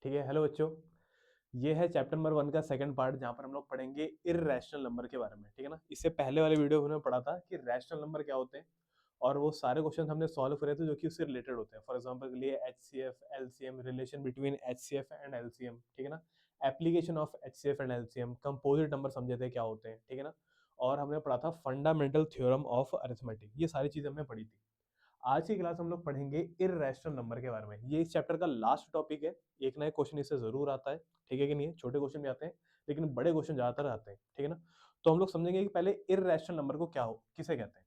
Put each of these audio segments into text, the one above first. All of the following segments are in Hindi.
ठीक है। हेलो बच्चों, ये है चैप्टर नंबर 1 का सेकंड पार्ट जहाँ पर हम लोग पढ़ेंगे इर्रेशनल नंबर के बारे में। ठीक है ना। इससे पहले वाले वीडियो में हमने पढ़ा था कि रैशनल नंबर क्या होते हैं और वो सारे क्वेश्चन हमने सॉल्व करे थे जो कि उससे रिलेटेड होते हैं। फॉर एग्जांपल के लिए HCF, LCM, relation between HCF and LCM. ठीक है ना। Application of HCF and LCM, composite number समझे थे क्या होते हैं। ठीक है ना। और हमने पढ़ा था फंडामेंटल थ्योरम ऑफ अरिथमेटिक। ये सारी चीजें हमने पढ़ी थी। आज की क्लास हम लोग पढ़ेंगे इर्रेशनल नंबर के बारे में। ये इस चैप्टर का लास्ट टॉपिक है। एक ना एक क्वेश्चन इससे जरूर आता है। ठीक है कि नहीं है। छोटे क्वेश्चन भी आते हैं लेकिन बड़े क्वेश्चन ज्यादातर आते हैं। ठीक है ना। तो हम लोग समझेंगे कि पहले इर्रेशनल नंबर को क्या हो, किसे कहते हैं।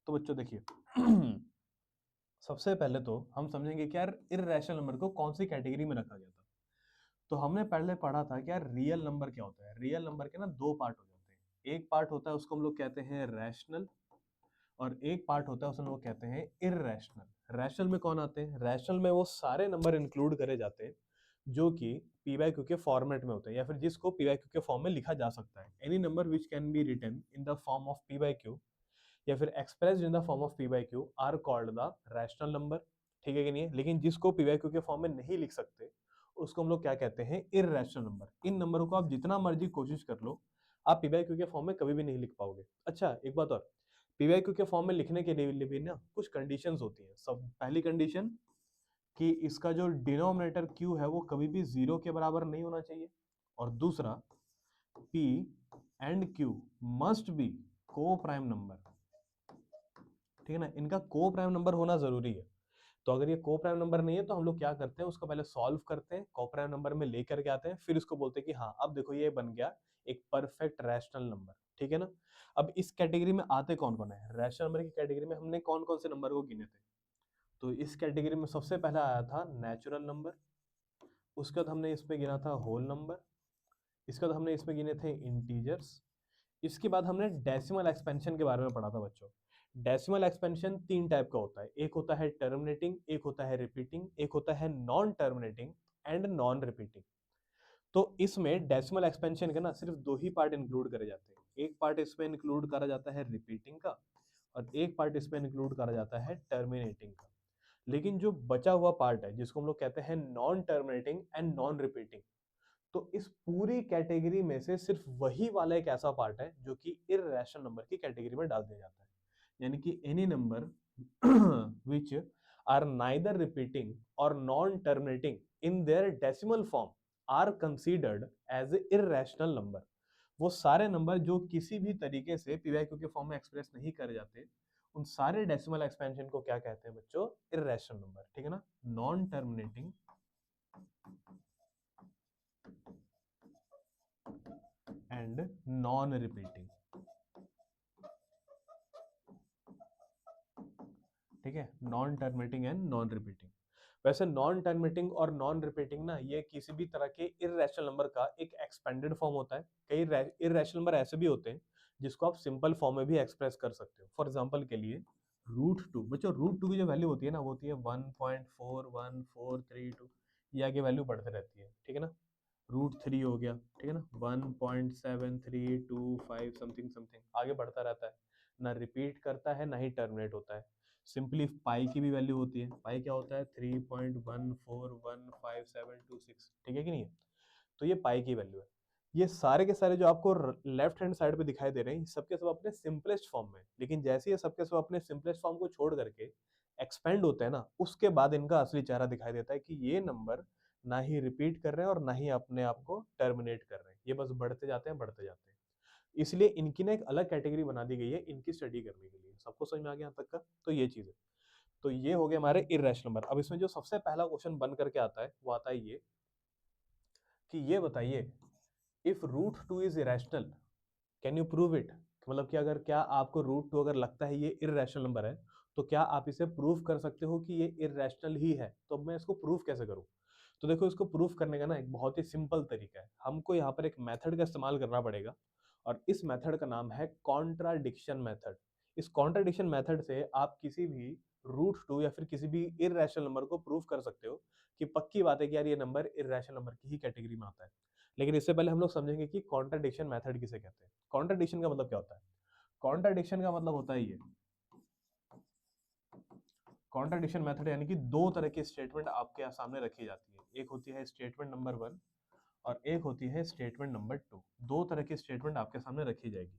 तो बच्चों देखिए सबसे पहले तो हम समझेंगे कि यार इर्रेशनल नंबर को कौन सी कैटेगरी में रखा गया था। तो हमने पहले पढ़ा था कि यार रियल नंबर क्या होता है। रियल नंबर के ना दो पार्ट हो जाते हैं। एक पार्ट होता है उसको हम लोग कहते हैं रैशनल और एक पार्ट होता है उसे लोग कहते हैं इर्रेशनल। रैशनल में कौन आते हैं? रैशनल में वो सारे नंबर इंक्लूड करे जाते हैं जो कि पी बाई क्यू के फॉर्मेट में होते हैं या फिर जिसको पी बाई क्यू के फॉर्म में लिखा जा सकता है। Any number which can be written in the form of P by Q या फिर express in the form of P by Q are called the rational number. ठीक है कि नहीं है। लेकिन जिसको पी बाई क्यू के फॉर्म में नहीं लिख सकते उसको हम लोग क्या कहते हैं? Irrational number. इन नंबरों को आप जितना मर्जी कोशिश कर लो, आप पी बाई क्यू के फॉर्म में कभी भी नहीं लिख पाओगे। अच्छा एक बात और, पीवाईक्यू के फॉर्म में लिखने के लिए भी ना कुछ कंडीशंस होती हैं। सब पहली कंडीशन कि इसका जो डिनोमिनेटर क्यू है वो कभी भी जीरो के बराबर नहीं होना चाहिए। और दूसरा, P and Q must be को प्राइम नंबर। ठीक है ना। इनका को प्राइम नंबर होना जरूरी है। तो अगर ये को प्राइम नंबर नहीं है तो हम लोग क्या करते हैं, उसको पहले सॉल्व करते हैं, को प्राइम नंबर में लेकर के आते हैं, फिर इसको बोलते हैं कि हाँ अब देखो ये बन गया एक परफेक्ट रैशनल नंबर। ठीक है ना। अब इस कैटेगरी में आते कौन कौन है? रैशनल नंबर की कैटेगरी में हमने कौन कौन से नंबर को गिने थे? तो इस कैटेगरी में सबसे पहला आया था नेचुरल नंबर। उसके बाद हमने इसमें गिना था होल नंबर। इसके बाद हमने इसमें गिने थे इंटीजर्स। इसके बाद हमने डेसिमल एक्सपेंशन के बारे में पढ़ा था बच्चों। डेसिमल एक्सपेंशन तीन टाइप का होता है। एक होता है टर्मिनेटिंग, एक होता है रिपीटिंग, एक होता है non terminating and non repeating. तो इसमें डेसिमल एक्सपेंशन के ना सिर्फ दो ही पार्ट इंक्लूड करे जाते हैं। एक पार्ट इसमें इंक्लूड करा जाता है रिपीटिंग का और एक पार्ट इसमें इंक्लूड करा जाता है टर्मिनेटिंग का। लेकिन जो बचा हुआ पार्ट है जिसको हम लोग कहते हैं non terminating and non repeating, तो इस पूरी कैटेगरी में से सिर्फ वही वाला एक ऐसा पार्ट है जो कि इर्रेशनल नंबर की कैटेगरी में डाल दिया जाता है। यानी कि any number which are neither repeating और non terminating in their decimal form are considered as irrational number. वो सारे नंबर जो किसी भी तरीके से पीवाईक्यू के फॉर्म में एक्सप्रेस नहीं करे जाते, उन सारे डेसिमल एक्सपेंशन को क्या कहते हैं बच्चों? Irrational number. ठीक है ना। Non terminating and non repeating. ठीक है। Non terminating and non repeating. वैसे नॉन टर्मिनेटिंग और नॉन रिपीटिंग ना ये किसी भी तरह के इर्रेशनल नंबर का एक एक्सपेंडेड फॉर्म होता है। कई इर्रेशनल नंबर ऐसे भी होते हैं जिसको आप सिंपल फॉर्म में भी एक्सप्रेस कर सकते हो। फॉर एग्जांपल के लिए रूट 2। बच्चों रूट 2 की जो वैल्यू होती है ना वो होती है 1.41432। ये आगे वैल्यू बढ़ते रहती है। ठीक है ना। रूट 3 हो गया। ठीक है ना। 1.7325 समथिंग समथिंग आगे बढ़ता रहता है। ना रिपीट करता है ना ही टर्मिनेट होता है। सिंपली पाई की भी वैल्यू होती है। पाई क्या होता है? 3.14155726। ठीक है कि नहीं है। तो ये पाई की वैल्यू है। ये सारे के सारे जो आपको लेफ्ट हैंड साइड पे दिखाई दे रहे हैं सबके सब अपने सिंपलेस्ट फॉर्म में। लेकिन जैसे ये सबके सब अपने सिंपलेस्ट फॉर्म को छोड़ करके एक्सपेंड होते हैं ना, उसके बाद इनका असली चेहरा दिखाई देता है कि ये नंबर ना ही रिपीट कर रहे हैं और ना ही अपने आप को टर्मिनेट कर रहे हैं। ये बस बढ़ते जाते हैं बढ़ते जाते हैं। इसलिए इनकी ना एक अलग कैटेगरी बना दी गई है इनकी स्टडी करने के लिए। सबको समझ में आ गया यहाँ तक का? तो ये चीज है। तो ये हो गए हमारे इर्रेशनल नंबर। अब इसमें जो सबसे पहला क्वेश्चन बन करके आता है वो आता है ये कि ये बताइए if root 2 is irrational can you prove it. मतलब कि अगर क्या आपको रूट 2 अगर लगता है ये इर्रेशनल नंबर है तो क्या आप इसे प्रूव कर सकते हो कि ये इर्रेशनल ही है। तो अब मैं इसको प्रूव कैसे करूं? तो देखो इसको प्रूफ करने का ना एक बहुत ही सिंपल तरीका है। हमको यहाँ पर एक मेथड का इस्तेमाल करना पड़ेगा और इस मेथड का नाम है कॉन्ट्राडिक्शन मेथड। इस कॉन्ट्राडिक्शन मेथड से आप किसी भी रूट 2 या फिर किसी भी इर्रेशनल नंबर को प्रूव कर सकते हो कि पक्की बात है कि यार ये नंबर इर्रेशनल नंबर की ही कैटेगरी में आता है। लेकिन इससे पहले हम लोग समझेंगे कि कॉन्ट्राडिक्शन मेथड किसे कहते हैं। कॉन्ट्राडिक्शन का मतलब क्या होता है? कॉन्ट्राडिक्शन का मतलब होता है ये, कॉन्ट्राडिक्शन मेथड यानी कि दो तरह की स्टेटमेंट आपके सामने रखी जाती है, एक होती है स्टेटमेंट नंबर 1 और एक होती है स्टेटमेंट नंबर 2। दो तरह की स्टेटमेंट आपके सामने रखी जाएगी।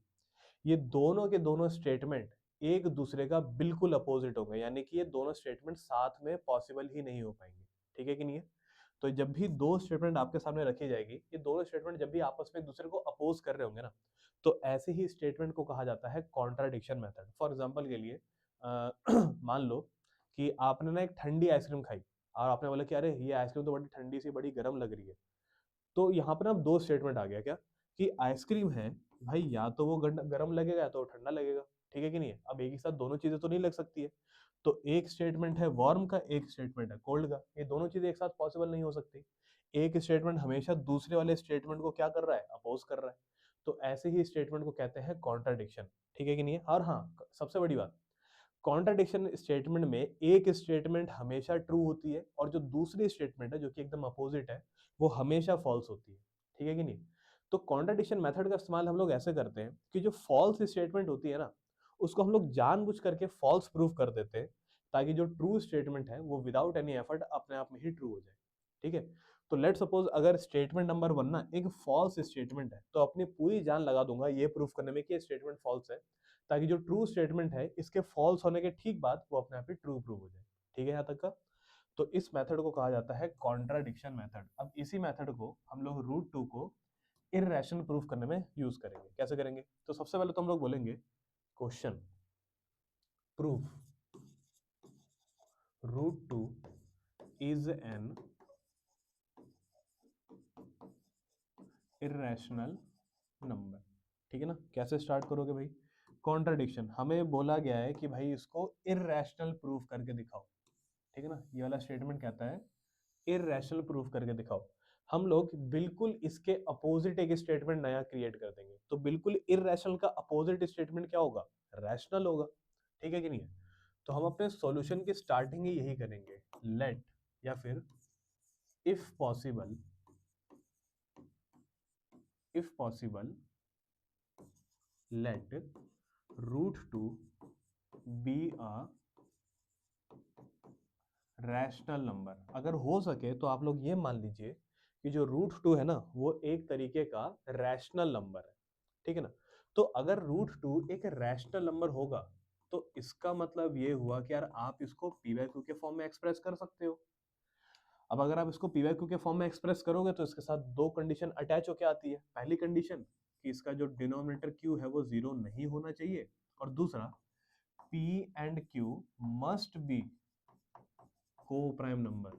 ये दोनों के दोनों स्टेटमेंट एक दूसरे का बिल्कुल अपोजिट होंगे, यानी कि ये दोनों स्टेटमेंट साथ में पॉसिबल ही नहीं हो पाएंगे। ठीक है कि नहीं है? तो जब भी दो स्टेटमेंट आपके सामने रखी जाएगी, ये दोनों स्टेटमेंट जब भी आपस में एक दूसरे को अपोज कर रहे होंगे ना, तो ऐसे ही स्टेटमेंट को कहा जाता है कॉन्ट्राडिक्शन मेथड। फॉर एग्जाम्पल के लिए मान लो कि आपने ना एक ठंडी आइसक्रीम खाई और आपने बोला कि अरे ये आइसक्रीम तो बड़ी ठंडी सी बड़ी गर्म लग रही है। तो यहाँ पर ना दो स्टेटमेंट आ गया क्या कि आइसक्रीम है भाई, या तो वो गर्म लगेगा या तो वो ठंडा लगेगा। ठीक है कि नहीं है? अब एक ही साथ दोनों चीजें तो नहीं लग सकती है। तो एक स्टेटमेंट है वार्म का, एक स्टेटमेंट है कोल्ड का। ये दोनों चीजें एक साथ पॉसिबल नहीं हो सकती। एक स्टेटमेंट हमेशा दूसरे वाले स्टेटमेंट को क्या कर रहा है, अपोज कर रहा है। तो ऐसे ही स्टेटमेंट को कहते हैं कॉन्ट्राडिक्शन। ठीक है कि नहीं है? और हाँ, सबसे बड़ी बात, कॉन्ट्राडिक्शन स्टेटमेंट में एक स्टेटमेंट हमेशा ट्रू होती है और जो दूसरी स्टेटमेंट है जो कि एकदम अपोजिट है वो हमेशा फॉल्स होती है। ठीक है कि नहीं? तो कॉन्ट्राडिक्शन मेथड का इस्तेमाल हम लोग ऐसे करते हैं कि जो फॉल्स स्टेटमेंट होती है ना, उसको हम लोग जानबूझ करके फॉल्स प्रूफ कर देते हैं, ताकि जो ट्रू स्टेटमेंट है वो विदाउट एनी एफर्ट अपने आप में ही ट्रू हो जाए। ठीक है? तो लेट सपोज अगर स्टेटमेंट नंबर 1 ना एक फॉल्स स्टेटमेंट है, तो अपनी पूरी जान लगा दूंगा ये प्रूफ करने में कि ये स्टेटमेंट फॉल्स है, ताकि जो ट्रू स्टेटमेंट है इसके फॉल्स होने के ठीक बाद वो अपने आप ही ट्रू प्रूव हो जाए। ठीक है यहाँ तक का? तो इस मेथड को कहा जाता है कॉन्ट्राडिक्शन मेथड। अब इसी मेथड को हम लोग रूट 2 को इररेशनल प्रूफ करने में यूज करेंगे। कैसे करेंगे? तो सबसे पहले तो हम लोग बोलेंगे question proof root 2 is an irrational number. ठीक है ना? कैसे स्टार्ट करोगे भाई? कॉन्ट्राडिक्शन, हमें बोला गया है कि भाई इसको इररेशनल प्रूफ करके दिखाओ। ठीक है ना? ये वाला स्टेटमेंट कहता है इररेशनल प्रूफ करके दिखाओ। हम लोग बिल्कुल इसके अपोजिट एक स्टेटमेंट नया क्रिएट कर देंगे। तो बिल्कुल इररेशनल का अपोजिट स्टेटमेंट क्या होगा? रैशनल होगा। ठीक है कि नहीं है? तो हम अपने सॉल्यूशन की स्टार्टिंग ही यही करेंगे, लेट या फिर if possible, if possible let root 2 be a rational number. अगर हो सके तो आप लोग ये मान लीजिए कि जो रूट 2 है ना वो एक तरीके का रैशनल नंबर है। ठीक है ना? तो अगर रूट 2 एक रैशनल नंबर होगा तो इसका मतलब ये हुआ कि यार आप इसको पी बाई क्यू के फॉर्म में एक्सप्रेस कर सकते हो। अब अगर आप इसको पी बाई क्यू के फॉर्म में एक्सप्रेस करोगे तो इसके साथ दो कंडीशन अटैच होके आती है। पहली कंडीशन कि इसका जो डिनोमिनेटर क्यू है वो जीरो नहीं होना चाहिए, और दूसरा P and Q must be को प्राइम नंबर।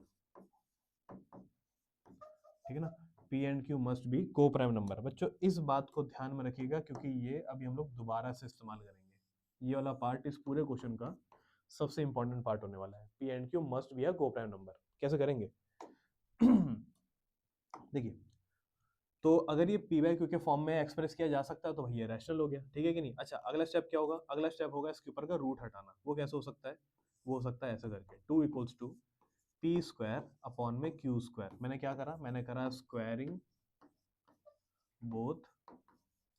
ठीक है ना? P and Q must be को प्राइम नंबर। बच्चों इस बात को ध्यान में रखिएगा क्योंकि ये अभी हम लोग दोबारा से इस्तेमाल करेंगे। ये वाला पार्ट इस पूरे क्वेश्चन का सबसे इंपॉर्टेंट पार्ट होने वाला है। P and Q must be a को प्राइम नंबर। कैसे करेंगे? देखिए, तो अगर ये पी बाई क्यू के फॉर्म में एक्सप्रेस किया जा सकता है तो भैया रैशनल हो गया। ठीक है कि नहीं? अच्छा, अगला स्टेप क्या होगा? अगला स्टेप होगा इसके ऊपर का रूट हटाना। वो कैसे हो सकता है? वो हो सकता है ऐसे करके, 2 equals to P square upon में क्यू स्क्वायर। मैंने क्या करा? मैंने करा स्क्वायरिंग बोथ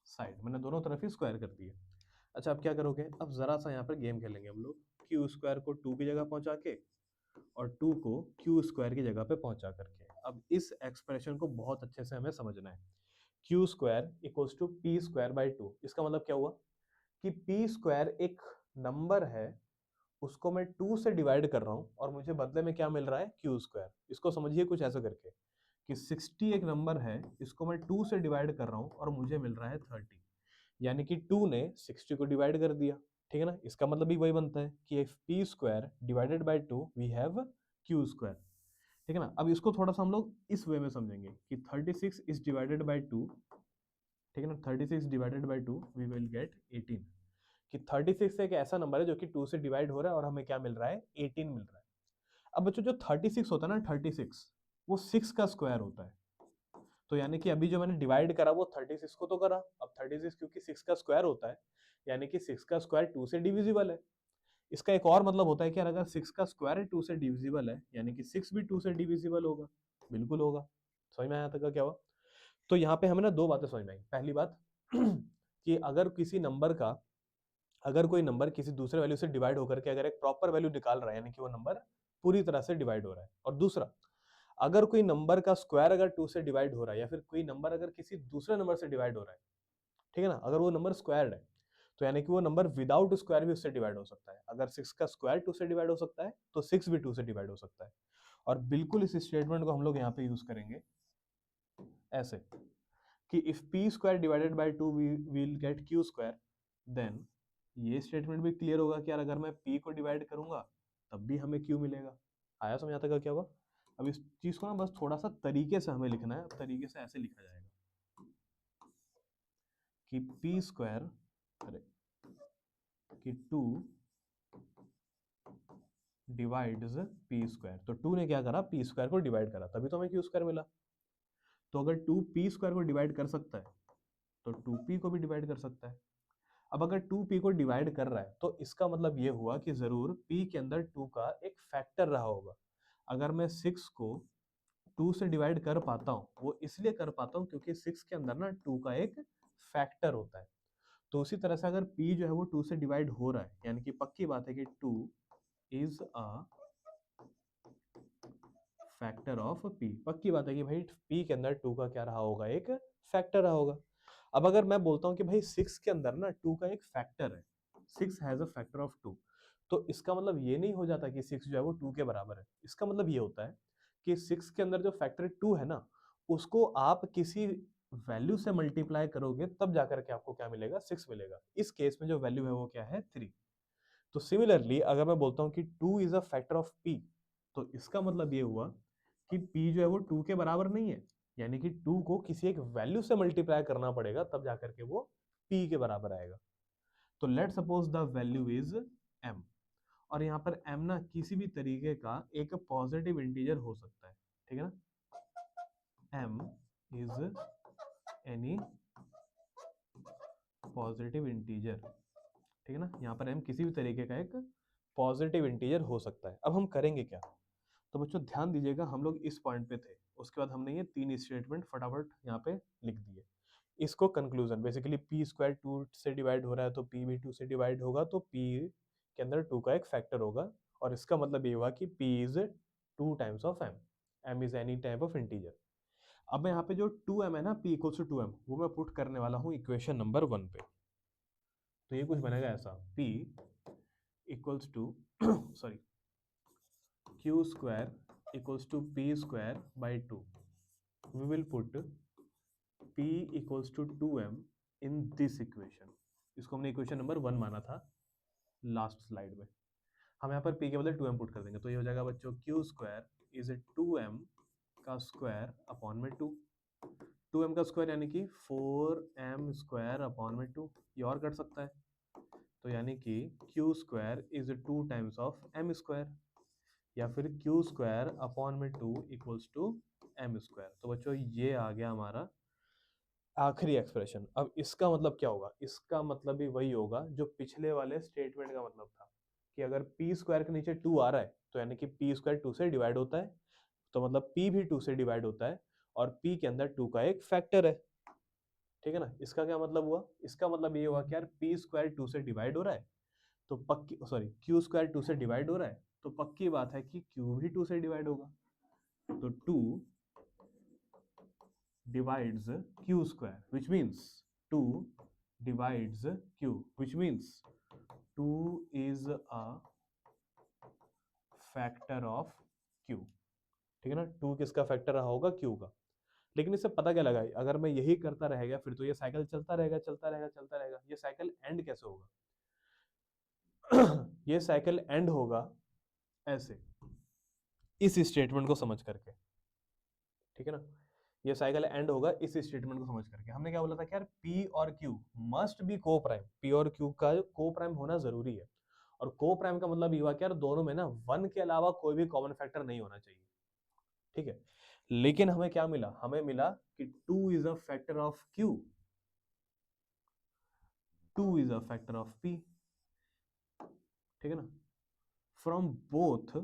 साइड, मैंने दोनों तरफ ही स्क्वायर कर दिए। अच्छा, अब क्या करोगे? अब जरा सा यहाँ पर गेम खेलेंगे हम लोग। क्यू स्क्वायर को 2 की जगह पहुंचा के और 2 को क्यू स्क्वायर की जगह पे पहुंचा करके, अब इस एक्सप्रेशन को बहुत अच्छे से हमें समझना है। Q square equals to P square by 2। इसका मतलब क्या हुआ कि पी स्क्वायर एक नंबर है, उसको मैं 2 से डिवाइड कर रहा हूँ और मुझे बदले में क्या मिल रहा है? Q square. इसको समझिए कुछ ऐसा करके कि 60 एक नंबर है, इसको मैं 2 से डिवाइड कर रहा हूँ और मुझे मिल रहा है 30। यानी कि 2 ने 60 को डिवाइड कर दिया। ठीक है ना? इसका मतलब भी वही बनता है कि if P square divided by 2 we have Q square. ठीक है ना? अब इसको थोड़ा सा हम लोग इस वे में समझेंगे कि 36 इज डिवाइडेड बाई 2। ठीक है ना? 36 divided by 2 we will get 18। कि 36 एक ऐसा नंबर है जो कि 2 से डिवाइड हो रहा है और हमें क्या मिल रहा है? 18 मिल रहा है। अब बच्चों जो 36 होता है ना, 36 वो 6 का स्क्वायर होता है। तो यानी कि अभी जो मैंने डिवाइड करा वो 36 को तो करा, अब 36 क्योंकि 6 का स्क्वायर होता है, यानी कि 6 का स्क्वायर 2 से डिविजिबल है। इसका एक और मतलब होता है कि अगर 6 का स्क्वायर 2 से डिविजिबल है, यानी कि 6 भी 2 से डिविजिबल होगा। बिल्कुल होगा। समझ में आया तक का क्या हुआ? तो यहाँ पे हमें ना दो बातें समझ में आई। पहली बात कि अगर किसी नंबर का अगर कोई नंबर किसी दूसरे वैल्यू से डिवाइड होकर के अगर एक प्रॉपर वैल्यू निकाल रहा है, यानी कि वो नंबर पूरी तरह से डिवाइड हो रहा है। और दूसरा, अगर कोई नंबर का स्क्वायर अगर 2 से डिवाइड हो रहा है, या फिर कोई नंबर अगर किसी दूसरे नंबर से डिवाइड हो रहा है, ठीक है ना, अगर वो नंबर स्क्वायर्ड है, तो यानी कि वो नंबर विदाउट स्क्वायर भी उससे डिवाइड हो सकता है। अगर 6 का स्क्वायर 2 से डिवाइड हो सकता है, तो 6 भी 2 से डिवाइड हो सकता है। और बिल्कुल इस स्टेटमेंट को हम लोग यहाँ पे यूज करेंगे ऐसे कि if P square divided by 2 we will get Q square, then ये स्टेटमेंट भी क्लियर होगा कि यार अगर मैं पी को डिवाइड करूंगा तब भी हमें क्यू मिलेगा। आया समझ आता है क्या होगा? अब इस चीज को ना बस थोड़ा सा तरीके से हमें लिखना है। तरीके से ऐसे लिखा जाएगा कि पी स्क्वायर, अरे, कि 2 डिवाइड्स पी स्क्वायर। तो 2 ने क्या करा, पी स्क्वायर को डिवाइड करा, तभी तो हमें क्यू स्क्वायर मिला। तो अगर 2 पी स्क्वायर को डिवाइड कर सकता है, तो 2p को भी डिवाइड कर सकता है। अब अगर 2p को डिवाइड कर रहा है, तो इसका मतलब ये हुआ कि जरूर p के अंदर 2 का एक फैक्टर रहा होगा। अगर मैं 6 को 2 से डिवाइड कर पाता हूँ, वो इसलिए कर पाता हूँ क्योंकि 6 के अंदर ना 2 का एक फैक्टर होता है। तो उसी तरह से अगर p जो है वो 2 से डिवाइड हो रहा है, यानी कि पक्की बात है कि 2 is a factor of p। पक्की बात है कि भाई p के अंदर 2 का क्या रहा होगा, एक फैक्टर रहा होगा। अब अगर मैं बोलता हूँ कि भाई 6 के अंदर ना 2 का एक फैक्टर है, 6 हैज अ फैक्टर ऑफ 2, तो इसका मतलब ये नहीं हो जाता कि 6 जो है वो 2 के बराबर है। इसका मतलब ये होता है कि 6 के अंदर जो फैक्टर 2 है ना, उसको आप किसी वैल्यू से मल्टीप्लाई करोगे तब जाकर के आपको क्या मिलेगा, 6 मिलेगा। इस केस में जो वैल्यू है वो क्या है, 3। तो सिमिलरली अगर मैं बोलता हूँ कि 2 is a factor of p, तो इसका मतलब ये हुआ कि p जो है वो 2 के बराबर नहीं है, यानी कि 2 को किसी एक वैल्यू से मल्टीप्लाई करना पड़ेगा तब जाकर के वो p के बराबर आएगा। तो let suppose the value is m, और यहाँ पर m ना किसी भी तरीके का एक पॉजिटिव इंटीजर हो सकता है, ठीक है ना। m is any positive integer, ठीक है ना। यहाँ पर m किसी भी तरीके का एक पॉजिटिव इंटीजर हो सकता है। अब हम करेंगे क्या, तो बच्चों ध्यान दीजिएगा, हम लोग इस पॉइंट पे थे, उसके बाद हमने ये 3 स्टेटमेंट फटाफट यहाँ पे लिख दिए। इसको कंक्लूजन बेसिकली पी स्क्वायर 2 से डिवाइड हो रहा है तो पी भी 2 से डिवाइड होगा, तो पी के अंदर 2 का एक फैक्टर होगा, और इसका मतलब ये हुआ कि P is 2 times of M, M is any type of integer. अब मैं यहाँ पे जो 2m है ना, p इक्वल्स टू 2m, वो मैं पुट करने वाला हूँ इक्वेशन नंबर 1 पे। तो ये कुछ बनेगा ऐसा, p equals to sorry q square equals to p square by 2. We will put p equals to 2m in this equation. इसको हमने इक्वेशन नंबर 1 माना था लास्ट स्लाइड में। हम यहाँ पर p के बदले 2m पुट कर देंगे, तो ये हो जाएगा बच्चों q स्क्वायर इज 2m का स्क्वायर अपॉन में 2। 2m का स्क्वायर यानी कि 4m स्क्वायर अपॉन में 2। ये और कट सकता है, तो यानी कि q square is 2 times of m square, या फिर क्यू स्क्वायर अपॉन में 2 इक्वल्स टू एम स्क्वायर। तो बच्चों ये आ गया हमारा आखिरी एक्सप्रेशन। अब इसका मतलब क्या होगा, इसका मतलब भी वही होगा जो पिछले वाले स्टेटमेंट का मतलब था कि अगर पी स्क्वायर के नीचे 2 आ रहा है तो यानी कि पी स्क्वायर 2 से डिवाइड होता है, तो मतलब पी भी 2 से डिवाइड होता है, और पी के अंदर 2 का एक फैक्टर है, ठीक है ना। इसका क्या मतलब हुआ, इसका मतलब ये हुआ कि यार पी स्क्वायर 2 से डिवाइड हो रहा है, तो पक्की सॉरी क्यू स्क्वायर 2 से डिवाइड हो रहा है, तो पक्की बात है कि क्यू भी 2 से डिवाइड होगा। तो 2 divides q square, which means 2 divides q, which means 2 is a factor of q, ठीक है ना। 2 किसका फैक्टर रहा होगा, q का। लेकिन इससे पता क्या लगा, अगर मैं यही करता रहेगा फिर तो ये साइकिल चलता रहेगा चलता रहेगा चलता रहेगा। ये साइकिल एंड कैसे होगा ये साइकिल एंड होगा ऐसे, इस स्टेटमेंट को समझ करके, ठीक है ना। ये साइकिल एंड होगा इस स्टेटमेंट को समझ करके। हमने क्या बोला था कि यार P और Q मस्ट बी को प्राइम, P और Q का को प्राइम होना जरूरी है। और को प्राइम का मतलब ये हुआ कि यार दोनों में ना 1 के अलावा कोई भी कॉमन फैक्टर नहीं होना चाहिए, ठीक है। लेकिन हमें क्या मिला, हमें मिला कि 2 is a factor of Q, 2 is a factor of P, ठीक है ना। From both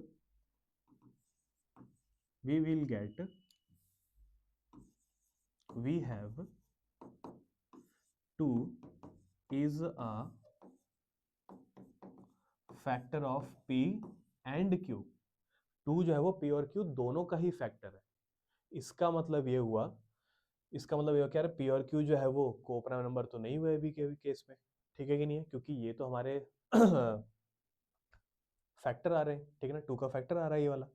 we will get, we have 2 is a factor of P and Q. Two जो है वो पी और क्यू दोनों का ही फैक्टर है। इसका मतलब ये हुआ, क्या है, पी और क्यू जो है वो कोप्राइम नंबर तो नहीं हुए अभी के केस में, ठीक है कि नहीं है, क्योंकि ये तो हमारे फैक्टर आ रहे हैं, ठीक है ना, टू का फैक्टर आ रहा है ये वाला।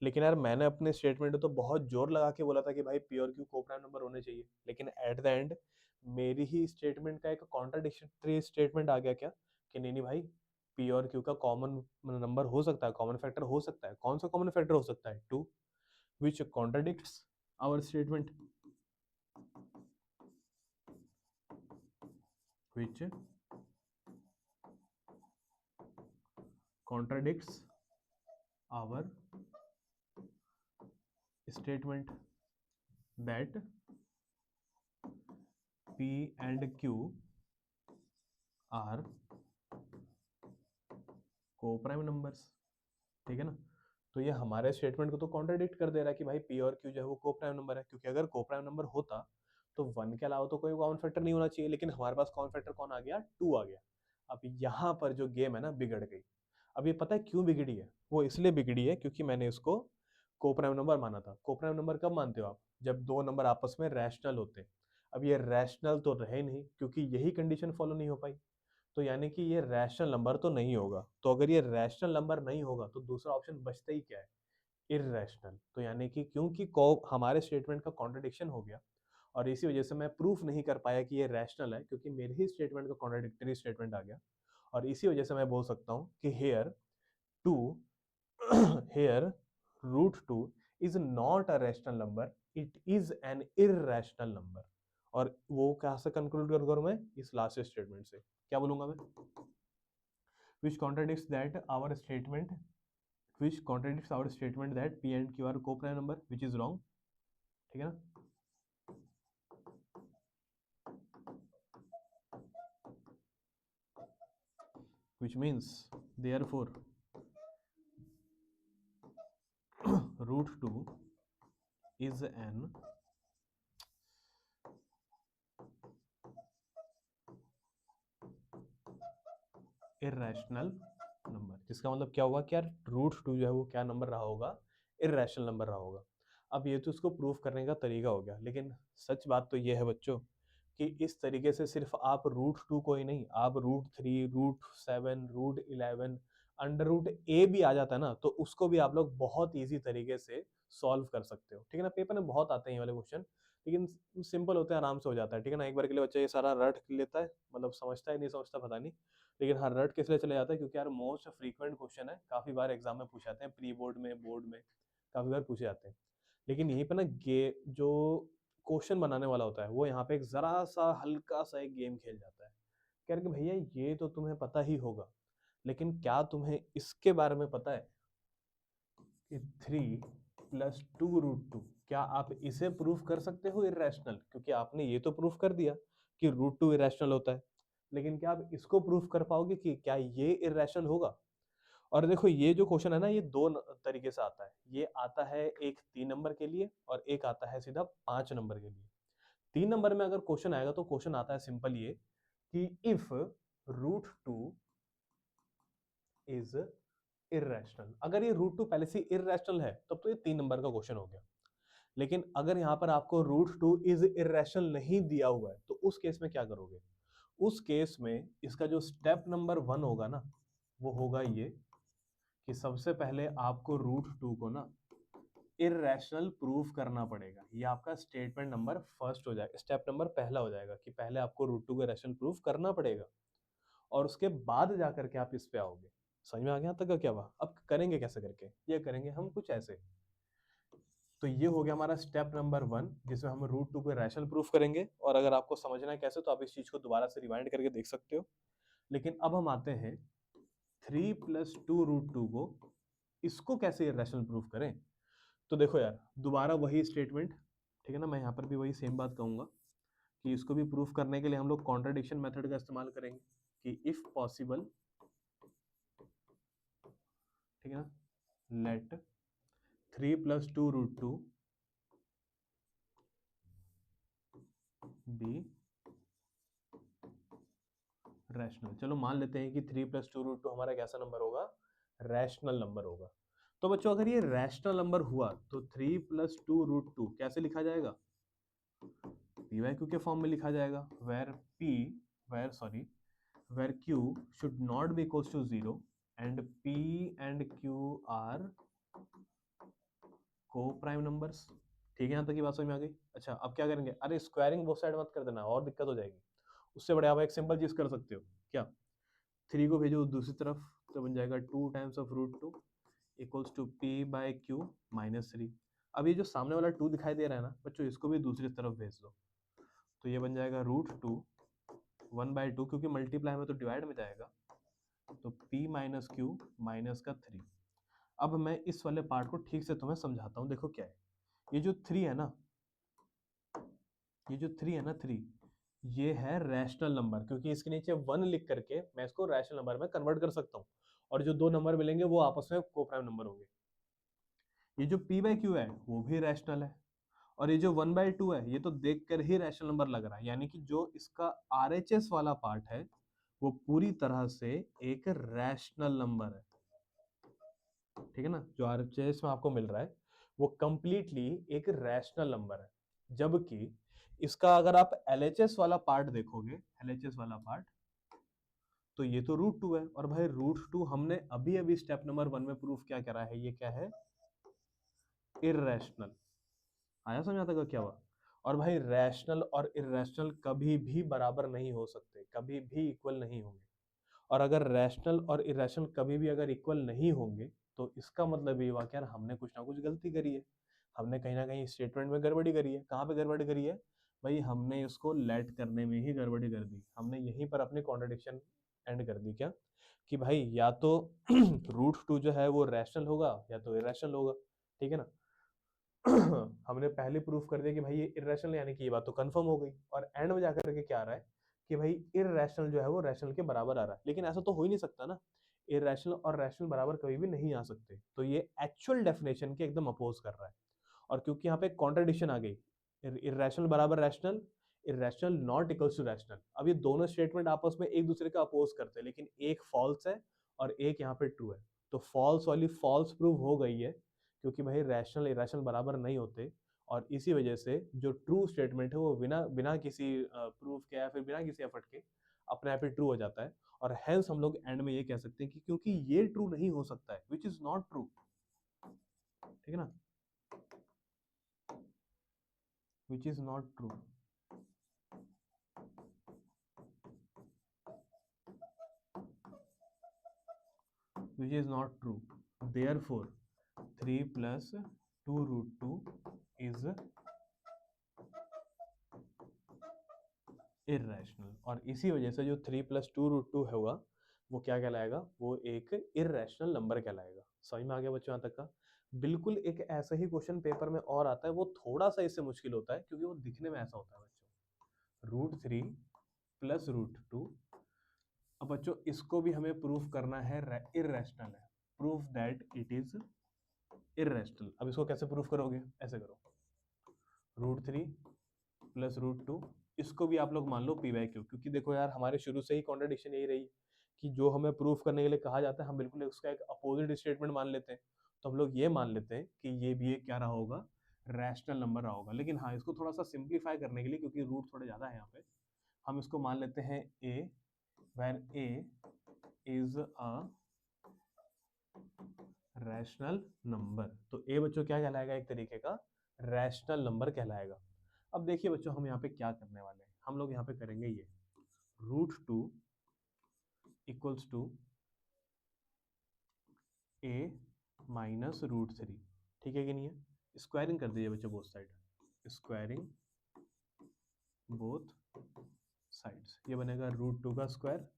लेकिन यार मैंने अपने स्टेटमेंट में तो बहुत जोर लगा के बोला था कि भाई पी और क्यू कोप्राइम नंबर होने चाहिए, लेकिन एट द एंड मेरी ही स्टेटमेंट का एक कॉन्ट्राडिक्टरी स्टेटमेंट आ गया क्या, कि नहीं नहीं भाई, पी और क्यू का कॉमन नंबर हो सकता है, कॉमन फैक्टर हो सकता है। कौन सा कॉमन फैक्टर हो सकता है? Two, which contradicts our statement, which contradicts our statement that P and Q are co-prime numbers, ठीक है ना। तो ये हमारे स्टेटमेंट को तो कॉन्ट्राडिक्ट कर दे रहा है कि भाई पी और क्यू जो है वो को प्राइम नंबर है, क्योंकि अगर को प्राइम नंबर होता तो वन के अलावा तो कोई कॉमन फैक्टर नहीं होना चाहिए, लेकिन हमारे पास कॉमन फैक्टर कौन आ गया? टू आ गया। अब यहाँ पर जो गेम है ना बिगड़ गई। अब ये पता है क्यों बिगड़ी है? वो इसलिए बिगड़ी है क्योंकि मैंने इसको को प्राइम नंबर माना था। को प्राइम नंबर कब मानते हो आप? जब दो नंबर आपस में रैशनल होते हैं। अब ये रैशनल तो रहे नहीं, क्योंकि यही कंडीशन फॉलो नहीं हो पाई, तो यानी कि ये रैशनल नंबर तो नहीं होगा। तो अगर ये रैशनल नंबर नहीं होगा तो दूसरा ऑप्शन बचता ही क्या है? इर्रेशनल। तो यानी कि क्योंकि हमारे स्टेटमेंट का कॉन्ट्रडिक्शन हो गया और इसी वजह से मैं प्रूफ नहीं कर पाया कि ये रैशनल है, क्योंकि मेरे ही स्टेटमेंट का कॉन्ट्रडिक्टरी स्टेटमेंट आ गया। और इसी वजह से मैं बोल सकता हूँ कि here to here root two is not a rational number, it is an irrational number. और वो कहाँ से कंक्लूड करूँ मैं? इस लास्ट स्टेटमेंट से। क्या बोलूंगा मैं? Which contradicts that our statement, which contradicts our statement that P and Q are co-prime number, which is wrong, ठीक है ना। which means therefore root 2 is an irrational number. जिसका मतलब क्या होगा कि यार रूट टू जो है वो क्या नंबर रहा होगा? इर्रेशनल नंबर रहा होगा। अब ये तो उसको प्रूफ करने का तरीका हो गया, लेकिन सच बात तो ये है बच्चों कि इस तरीके से सिर्फ आप रूट टू को ही नहीं, आप root three, root seven, root 11, under root A भी आ जाता है ना, तो उसको भी आप लोग बहुत ईजी तरीके से सॉल्व कर सकते हो, ठीक है ना। पेपर में बहुत आते हैं ये वाले क्वेश्चन, लेकिन सिंपल होते हैं, आराम से हो जाता है, ठीक है ना। एक बार के लिए बच्चा ये सारा रट लेता है, मतलब समझता है नहीं समझता पता नहीं, लेकिन हाँ रट किस लिए चले जाता है, क्योंकि यार मोस्ट फ्रीक्वेंट क्वेश्चन है, काफी बार एग्जाम में पूछे जाते हैं, प्री बोर्ड में, बोर्ड में काफी बार पूछे जाते हैं। लेकिन यहीं पे ना गे जो क्वेश्चन बनाने वाला होता है वो यहाँ पे एक जरा सा हल्का सा एक गेम खेल जाता है, कह रहे कि भैया ये तो तुम्हें पता ही होगा, लेकिन क्या तुम्हें इसके बारे में पता है कि three plus two root two, क्या आप इसे प्रूफ कर सकते हो इरेशनल? क्योंकि आपने ये तो प्रूफ कर दिया कि रूट टू इरेशनल होता है, लेकिन क्या आप इसको प्रूफ कर पाओगे कि क्या ये इरेशनल होगा? और देखो ये जो क्वेश्चन है ना, ये दो तरीके से आता है। ये आता है एक 3 नंबर के लिए और एक आता है सीधा 5 नंबर के लिए। 3 नंबर में अगर क्वेश्चन आएगा तो क्वेश्चन आता है सिंपल ये कि if root two is irrational. अगर ये रूट टू पहले से इरेशनल है तब तो ये 3 नंबर का क्वेश्चन हो गया। लेकिन अगर यहाँ पर आपको रूट टू इज इरेशनल नहीं दिया हुआ है तो उस केस में क्या करोगे? उस केस में इसका जो स्टेप नंबर 1 होगा ना, वो होगा ये कि सबसे पहले आपको रूट टू को ना इरेशनल प्रूफ करना पड़ेगा। ये आपका स्टेटमेंट नंबर फर्स्ट हो जाएगा, स्टेप नंबर पहला हो जाएगा कि पहले आपको रूट टू को इरेशनल प्रूफ करना पड़ेगा, और उसके बाद जाकर के आप इस पे आओगे। समझ में आ गया तक का क्या हुआ? अब करेंगे कैसे करके? ये करेंगे हम कुछ ऐसे। तो ये हो गया हमारा स्टेप नंबर 1, जिसमें हम रूट टू को रैशनल प्रूफ करेंगे। और अगर आपको समझना है कैसे तो आप इस चीज को दोबारा से रिवाइंड करके देख सकते हो। लेकिन अब हम आते हैं 3 + 2 रूट टू को, इसको कैसे रैशनल प्रूफ करें? तो देखो यार दोबारा वही स्टेटमेंट, ठीक है ना, मैं यहाँ पर भी वही सेम बात कहूंगा कि इसको भी प्रूफ करने के लिए हम लोग कॉन्ट्रडिक्शन मेथड का इस्तेमाल करेंगे कि इफ पॉसिबल, ठीक है ना, let 3 + 2 root two be rational. चलो मान लेते हैं कि 3 + 2√2 हमारा कैसा नंबर होगा, रैशनल नंबर होगा। तो बच्चों अगर ये रैशनल नंबर हुआ तो 3 + 2√2 कैसे लिखा जाएगा, पी वाई क्यू के फॉर्म में लिखा जाएगा, where Q should not be equals to 0 and P and Q are coprime numbers. ठीक है, यहाँ तक की बात समझ में आ गई। अच्छा अब क्या करेंगे, अरे स्क्वायरिंग बोथ साइड मत कर देना और दिक्कत हो जाएगी। उससे बड़े आप एक सिंपल चीज कर सकते हो, क्या, 3 को भेजो दूसरी तरफ तो बन जाएगा 2 × √2 इक्वल्स टू p/q-3। अब ये जो सामने वाला 2 दिखाई दे रहा है ना बच्चों, इसको भी दूसरी तरफ भेज दो तो ये बन जाएगा √2 1/2, क्योंकि मल्टीप्लाई में तो डिवाइड में जाएगा, तो p-q-3। अब मैं इस वाले पार्ट को ठीक से तुम्हें समझाता हूँ। देखो क्या है, ये जो 3 है ना, ये जो 3 है ना 3, ये है रैशनल नंबर, क्योंकि इसके नीचे 1 लिख करके मैं इसको रैशनल नंबर में कन्वर्ट कर सकता हूँ, और जो दो नंबर मिलेंगे वो आपस में को प्राइम नंबर होंगे। ये जो p/q है वो भी रैशनल है, और ये जो 1/2 है ये तो देख कर ही रैशनल नंबर लग रहा है, यानी कि जो इसका आरएचएस वाला पार्ट है वो पूरी तरह से एक रैशनल नंबर है। ठीक है ना, जो आरएचएस में आपको मिल रहा है वो कंप्लीटली एक रैशनल नंबर है। जबकि इसका अगर आप एलएचएस वाला पार्ट देखोगे, एलएचएस वाला पार्ट, तो ये तो √2 है, और भाई √2 हमने अभी अभी स्टेप नंबर 1 में प्रूफ क्या करा है, ये क्या है, इररेशनल। आया समझ आता क्या हुआ। और भाई रैशनल और इररेशनल कभी भी बराबर नहीं हो सकते, कभी भी इक्वल नहीं होंगे। और अगर रैशनल और इरेशनल कभी भी अगर इक्वल नहीं होंगे तो इसका मतलब ये हुआ कि यार हमने कुछ ना कुछ गलती करी है, हमने कहीं ना कहीं स्टेटमेंट में गड़बड़ी करी है। कहाँ पे गड़बड़ी करी है भाई, हमने इसको लेट करने में ही गड़बड़ी कर दी, हमने यहीं पर अपनी कॉन्ट्रडिक्शन एंड कर दी। क्या कि भाई या तो √2 जो है वो रैशनल होगा या तो इरेशनल होगा। ठीक है ना, हमने पहले प्रूफ कर दिया कि भाई ये इरेशनल, यानी कि ये बात तो कंफर्म हो गई, और एंड में जाकर के क्या आ रहा है कि भाई इरेशनल जो है वो रैशनल के बराबर आ रहा है। लेकिन ऐसा तो हो ही नहीं सकता ना, इरेशनल और रैशनल बराबर कभी भी नहीं आ सकते, तो ये एक्चुअल डेफिनेशन के एकदम अपोज कर रहा है। और क्योंकि यहाँ पे कॉन्ट्रडिक्शन आ गई, इरेशनल बराबर rational, irrational not equals to rational, अब ये दोनों स्टेटमेंट आपस में एक दूसरे का अपोज करते हैं, लेकिन एक फॉल्स है और एक यहाँ पे ट्रू है, तो फॉल्स वाली फॉल्स प्रूव हो गई है, क्योंकि भाई रैशनल इरेशनल बराबर नहीं होते। और इसी वजह से जो ट्रू स्टेटमेंट है वो बिना बिना किसी प्रूफ के या फिर बिना किसी एफर्ट के अपने आप ही ट्रू हो जाता है। और हेंस हम लोग एंड में ये कह सकते हैं कि क्योंकि ये ट्रू नहीं हो सकता है, विच इज नॉट ट्रू। ठीक है ना, which is not true, which is not true, therefore 3 + 2√2 is irrational। और इसी वजह से जो 3 + 2√2 होगा वो क्या कहलाएगा, वो एक इररेशनल नंबर कहलाएगा। समझ में आ गया बच्चों यहाँ तक का। बिल्कुल एक ऐसा ही क्वेश्चन पेपर में और आता है, वो थोड़ा सा इससे मुश्किल होता है क्योंकि वो दिखने में ऐसा होता है बच्चों, √3 + √2। अब बच्चों इसको भी हमें प्रूफ करना है, इररेशनल है, proof that it is irrational. अब इसको कैसे प्रूफ करोगे, ऐसे करो, √3 + √2, इसको भी आप लोग मान लो p/q, क्योंकि देखो यार हमारे शुरू से ही कॉन्ट्रडिक्शन यही रही कि जो हमें प्रूफ करने के लिए कहा जाता है हम बिल्कुल उसका एक अपोजिट स्टेटमेंट मान लेते हैं। तो हम लोग ये मान लेते हैं कि ये भी एक क्या रहा होगा, रैशनल नंबर रहा होगा। लेकिन हाँ, इसको थोड़ा सा सिंप्लीफाई करने के लिए, क्योंकि रूट थोड़े ज्यादा है यहाँ पे, हम इसको मान लेते हैं a, where a is a rational number. तो ए बच्चों क्या कहलाएगा, एक तरीके का रैशनल नंबर कहलाएगा। अब देखिए बच्चों हम यहाँ पे क्या करने वाले हैं, हम लोग यहाँ पे करेंगे ये √2 इक्वल्स टू a - √3। ठीक है कि नहीं है, स्क्वायरिंग कर दीजिए बच्चों both side, squaring both sides, ये बनेगा √2 का स्क्वायर,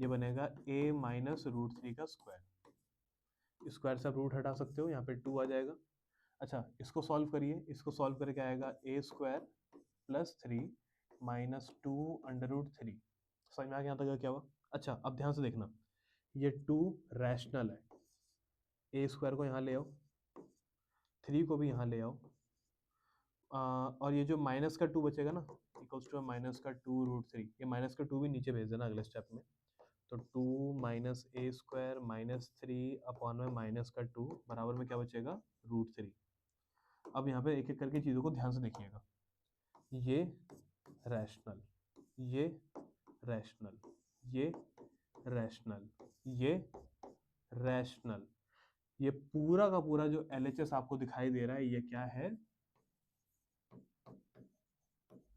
ये बनेगा a - √3 का स्क्वायर। स्क्वायर से आप रूट हटा सकते हो, यहाँ पे 2 आ जाएगा। अच्छा इसको सॉल्व करिए, इसको सॉल्व करके आएगा a² + 3 - 2√3। समझ में आ गया यहाँ तक क्या हुआ। अच्छा अब ध्यान से देखना, ये 2 रैशनल है, a² को यहाँ ले आओ, 3 को भी यहाँ ले आओ, और ये जो माइनस का 2 बचेगा ना, इक्वल्स टू माइनस का 2√3, ये माइनस का 2 भी नीचे भेज देना अगले स्टेप में। तो 2 माइनस ए स्क्वायर माइनस 3 अपॉन में माइनस का 2 बराबर में क्या बचेगा, √3। अब यहाँ पे एक एक करके चीज़ों को ध्यान से देखिएगा। ये रैशनल, ये रैशनल, ये रैशनल, ये रैशनल, ये पूरा का पूरा जो LHS आपको दिखाई दे रहा है ये क्या है,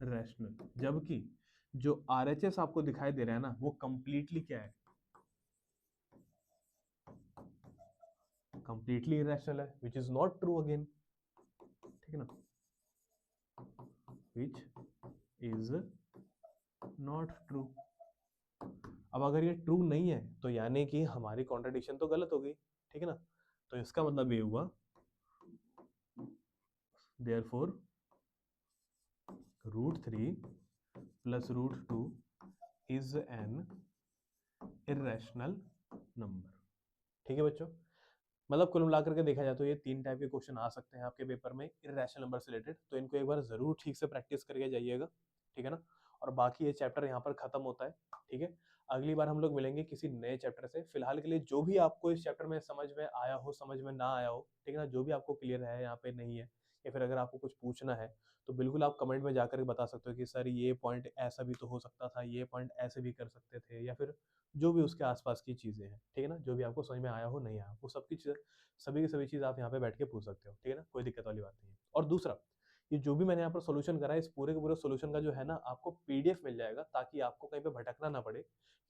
रैशनल। जबकि जो RHS आपको दिखाई दे रहा है ना वो कंप्लीटली क्या है, कंप्लीटली इरेशनल है, which is not true again, ठीक है ना, विच इज नॉट ट्रू। अब अगर ये ट्रू नहीं है तो यानी कि हमारी कॉन्ट्रडिक्शन तो गलत हो गई, ठीक है ना। तो इसका मतलब ये हुआ therefore √3 plus √2 is an irrational number, ठीक है बच्चों। मतलब कुल मिलाकर के देखा जाए तो ये 3 टाइप के क्वेश्चन आ सकते हैं आपके पेपर में इरेशनल नंबर से रिलेटेड, तो इनको एक बार जरूर ठीक से प्रैक्टिस करके जाइएगा, ठीक है ना। और बाकी ये चैप्टर यहाँ पर खत्म होता है, ठीक है। अगली बार हम लोग मिलेंगे किसी नए चैप्टर से। फिलहाल के लिए जो भी आपको इस चैप्टर में समझ में आया हो, समझ में ना आया हो, ठीक है ना, जो भी आपको क्लियर है यहाँ पे नहीं है, या फिर अगर आपको कुछ पूछना है तो बिल्कुल आप कमेंट में जाकर बता सकते हो कि सर ये पॉइंट ऐसा भी तो हो सकता था, ये पॉइंट ऐसे भी कर सकते थे, या फिर जो भी उसके आसपास की चीज़ें हैं, ठीक है ना, जो भी आपको समझ में आया हो, नहीं आया, वो सबकी सभी की सभी चीज़ आप यहाँ पे बैठ के पूछ सकते हो, ठीक है ना, कोई दिक्कत वाली बात नहीं है। और दूसरा, ये जो भी मैंने यहाँ पर सोल्यूशन करा है, इस पूरे के पूरे सोल्यूशन का जो है ना आपको PDF मिल जाएगा, ताकि आपको कहीं पे भटकना ना पड़े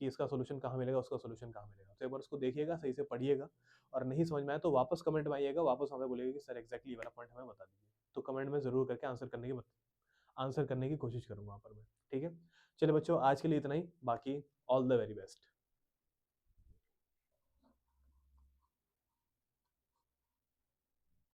कि इसका सोल्यूशन कहाँ मिलेगा, उसका सोल्यूशन कहाँ मिलेगा। तो एक बार उसको देखिएगा, सही से पढ़िएगा, और नहीं समझ में आया तो वापस कमेंट में आइएगा, वापस हमें बोलिएगा कि सर एक्जैक्टली ये वाला पॉइंट हमें बता दीजिए। तो कमेंट में जरूर करके आंसर करने की कोशिश करूंगा वहाँ पर मैं, ठीक है। चलिए बच्चों, आज के लिए इतना ही, बाकी ऑल द वेरी बेस्ट।